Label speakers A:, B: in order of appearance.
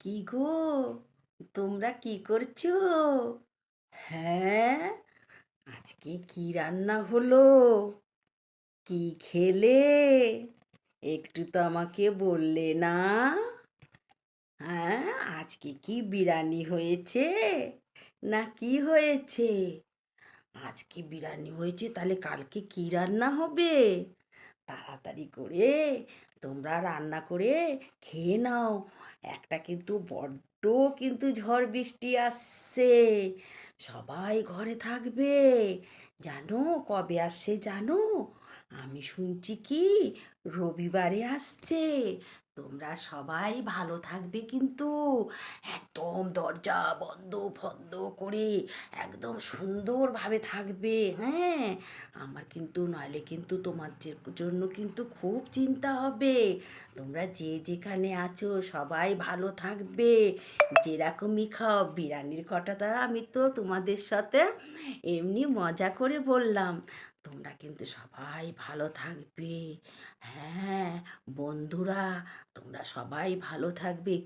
A: কি গো, তোমরা কি করছো? হ্যাঁ, আজকে কি রান্না হলো? কি খেলে? একটু তো আমাকে বললে না। হ্যাঁ, আজকে কি বিরিয়ানি হয়েছে না কি হয়েছে? আজকে বিরিয়ানি হয়েছে, তাহলে কালকে কি রান্না হবে? তাড়াতাড়ি করে তোমরা রান্না করে খেয়ে নাও। একটা কিন্তু বড্ড কিন্তু ঝড় বৃষ্টি আসছে। সবাই ঘরে থাকবে। জানো কবে আসছে জানো? আমি শুনছি কি রবিবারে আসছে। তোমরা সবাই ভালো থাকবে কিন্তু। একদম দরজা বন্ধ ফন্ধ করে একদম সুন্দরভাবে থাকবে, হ্যাঁ। আমার কিন্তু নইলে কিন্তু তোমার জন্য কিন্তু খুব চিন্তা হবে। তোমরা যে যেখানে আছো সবাই ভালো থাকবে। যেরকমই খাও, বিরিয়ানির কথাটা আমি তো তোমাদের সাথে এমনি মজা করে বললাম। তোমরা কিন্তু সবাই ভালো থাকবে। হ্যাঁ বন্ধুরা, তোমরা সবাই ভালো থাকবে।